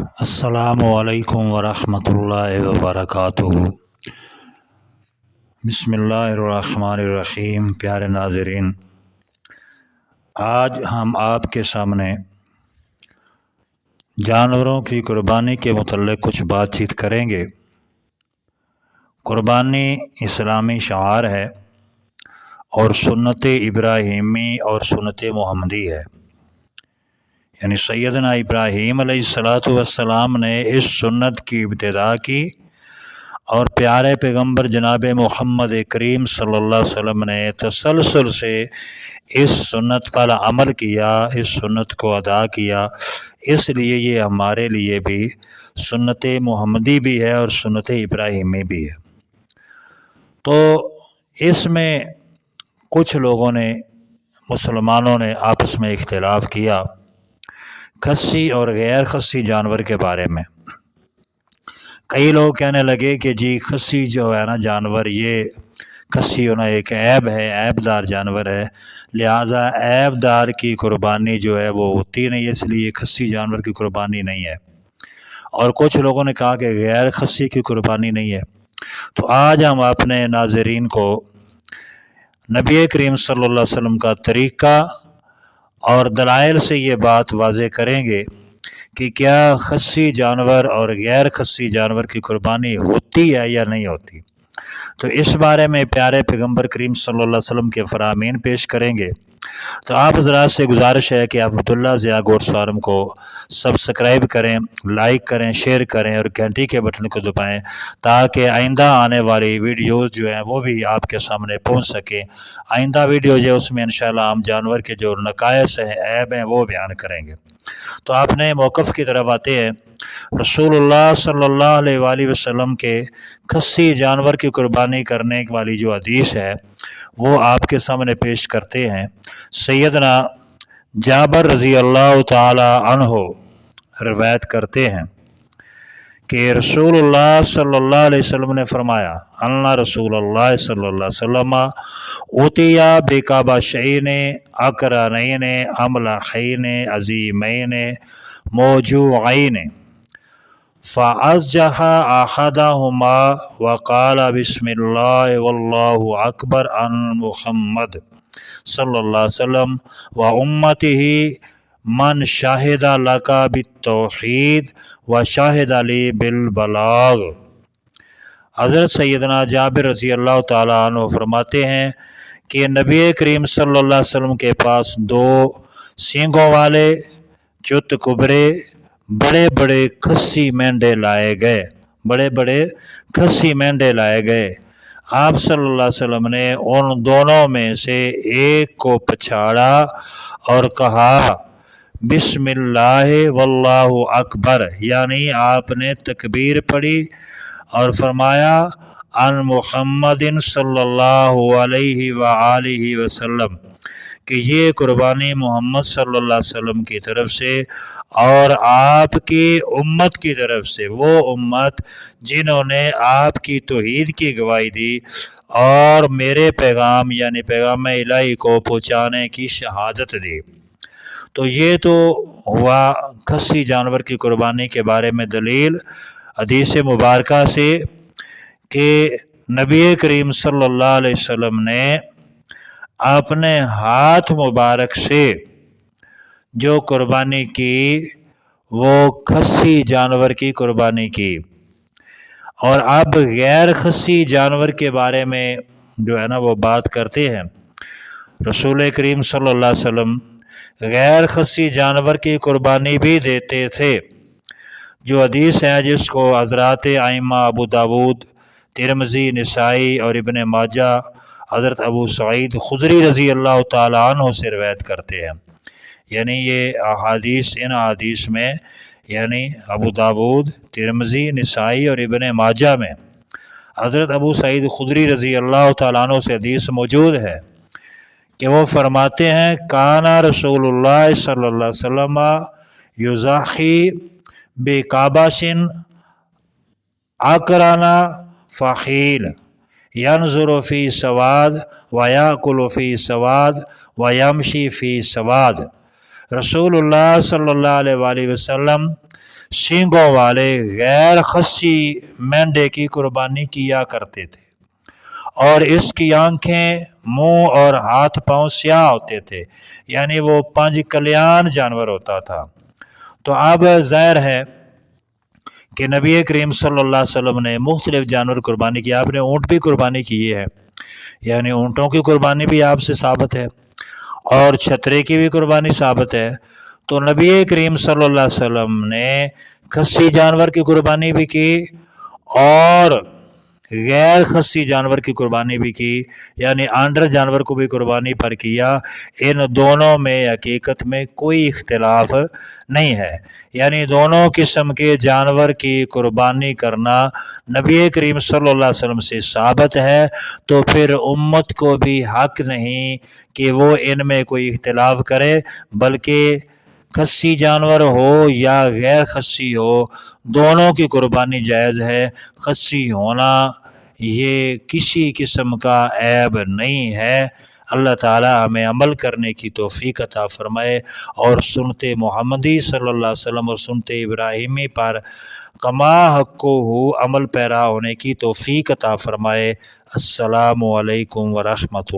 السلام علیکم ورحمۃ اللہ وبرکاتہ۔ بسم اللہ الرحمن الرحیم۔ پیارے ناظرین، آج ہم آپ کے سامنے جانوروں کی قربانی کے متعلق کچھ بات چیت کریں گے۔ قربانی اسلامی شعار ہے اور سنت ابراہیمی اور سنت محمدی ہے، یعنی سیدنا ابراہیم علیہ السلام نے اس سنت کی ابتدا کی اور پیارے پیغمبر جناب محمد کریم صلی اللہ علیہ وسلم نے تسلسل سے اس سنت پر عمل کیا، اس سنت کو ادا کیا۔ اس لیے یہ ہمارے لیے بھی سنت محمدی بھی ہے اور سنت ابراہیمی بھی ہے۔ تو اس میں کچھ لوگوں نے، مسلمانوں نے آپس میں اختلاف کیا خصی اور غیر خصی جانور کے بارے میں۔ کئی لوگ کہنے لگے کہ جی خصی جو ہے نا جانور، یہ خصی ہونا ایک عیب ہے، عیب دار جانور ہے، لہٰذا عیب دار کی قربانی جو ہے وہ ہوتی نہیں، اس لیے خصی جانور کی قربانی نہیں ہے۔ اور کچھ لوگوں نے کہا کہ غیر خصی کی قربانی نہیں ہے۔ تو آج ہم اپنے ناظرین کو نبی کریم صلی اللہ علیہ وسلم کا طریقہ اور دلائل سے یہ بات واضح کریں گے کہ کیا خصی جانور اور غیر خصی جانور کی قربانی ہوتی ہے یا نہیں ہوتی۔ تو اس بارے میں پیارے پیغمبر کریم صلی اللہ علیہ وسلم کے فرامین پیش کریں گے۔ تو آپ حضرات سے گزارش ہے کہ آپ عبداللہ ضیاء گورس فارم کو سبسکرائب کریں، لائک کریں، شیئر کریں اور گھنٹی کے بٹن کو دبائیں تاکہ آئندہ آنے والی ویڈیوز جو ہیں وہ بھی آپ کے سامنے پہنچ سکیں۔ آئندہ ویڈیو جو ہے اس میں انشاءاللہ ہم جانور کے جو نقائص ہیں، عیب ہیں، وہ بیان کریں گے۔ تو آپ نے موقف کی طرف آتے ہیں۔ رسول اللہ صلی اللہ علیہ وآلہ وسلم کے خصی جانور کی قربانی کرنے والی جو حدیث ہے وہ آپ کے سامنے پیش کرتے ہیں۔ سیدنا جابر رضی اللہ تعالی عنہ روایت کرتے ہیں کہ رسول اللہ صلی اللہ علیہ وسلم نے فرمایا، اللہ رسول اللہ صلی اللہ علیہ وسلم اوتیا بکبشین اقرنین املحین عظیمین موجوعین فأزجح أحدهما وقال بسم الله والله أكبر عن محمد صلی اللہ علیہ وسلم وأمته من شاہد لك بالتوحید وشاہد لی بالبلاغ۔ حضرت سیدنا جابر رضی اللہ تعالیٰ عنہ فرماتے ہیں کہ نبی کریم صلی اللہ علیہ وسلم کے پاس دو سینگوں والے چت کبرے بڑے بڑے خصی مینڈے لائے گئے، بڑے بڑے خصی مینڈے لائے گئے۔ آپ صلی اللہ علیہ وسلم نے ان دونوں میں سے ایک کو پچھاڑا اور کہا بسم اللہ واللہ اکبر، یعنی آپ نے تکبیر پڑھی اور فرمایا ان محمد صلی اللہ علیہ وآلہ وسلم، کہ یہ قربانی محمد صلی اللہ علیہ وسلم کی طرف سے اور آپ کی امت کی طرف سے، وہ امت جنہوں نے آپ کی توحید کی گواہی دی اور میرے پیغام یعنی پیغام الہی کو پہنچانے کی شہادت دی۔ تو یہ تو ہوا خصی جانور کی قربانی کے بارے میں دلیل حدیث مبارکہ سے کہ نبی کریم صلی اللہ علیہ وسلم نے اپنے ہاتھ مبارک سے جو قربانی کی وہ خصی جانور کی قربانی کی۔ اور اب غیر خصی جانور کے بارے میں جو ہے نا وہ بات کرتے ہیں۔ رسول کریم صلی اللہ علیہ وسلم غیر خصی جانور کی قربانی بھی دیتے تھے، جو حدیث ہے جس کو حضرات ائمہ ابو داود، ترمذی، نسائی اور ابن ماجہ حضرت ابو سعید خدری رضی اللہ تعالیٰ عنہ سے روایت کرتے ہیں۔ یعنی یہ احادیث، ان احادیث میں یعنی ابو داود، ترمذی، نسائی اور ابن ماجہ میں حضرت ابو سعید خدری رضی اللہ تعالیٰ عنہ سے حدیث موجود ہے کہ وہ فرماتے ہیں کانا رسول اللہ صلی اللہ علیہ وسلم یضحی بکبش اقرن فخیل ینظر فی سواد ویأکل فی سواد ویمشی فی سواد۔ رسول اللہ صلی اللہ علیہ وآلہ وسلم سینگوں والے غیر خصی مینڈے کی قربانی کیا کرتے تھے، اور اس کی آنکھیں، منہ اور ہاتھ پاؤں سیاہ ہوتے تھے، یعنی وہ 5 کلیان جانور ہوتا تھا۔ تو اب ظاہر ہے کہ نبی کریم صلی اللہ علیہ وسلم نے مختلف جانور قربانی کی۔ آپ نے اونٹ بھی قربانی کی ہے، یعنی اونٹوں کی قربانی بھی آپ سے ثابت ہے، اور چھترے کی بھی قربانی ثابت ہے۔ تو نبی کریم صلی اللہ علیہ وسلم نے خصی جانور کی قربانی بھی کی اور غیر خصی جانور کی قربانی بھی کی، یعنی آنڈر جانور کو بھی قربانی پر کیا۔ ان دونوں میں حقیقت میں کوئی اختلاف نہیں ہے، یعنی دونوں قسم کے جانور کی قربانی کرنا نبی کریم صلی اللہ علیہ وسلم سے ثابت ہے، تو پھر امت کو بھی حق نہیں کہ وہ ان میں کوئی اختلاف کرے، بلکہ خصی جانور ہو یا غیر خصی ہو، دونوں کی قربانی جائز ہے۔ خصی ہونا یہ کسی قسم کا عیب نہیں ہے۔ اللہ تعالی ہمیں عمل کرنے کی توفیق عطا فرمائے، اور سنت محمدی صلی اللہ علیہ وسلم اور سنت ابراہیمی پر کما حقہ عمل پیرا ہونے کی توفیق عطا فرمائے۔ السلام علیکم ورحمۃ اللہ۔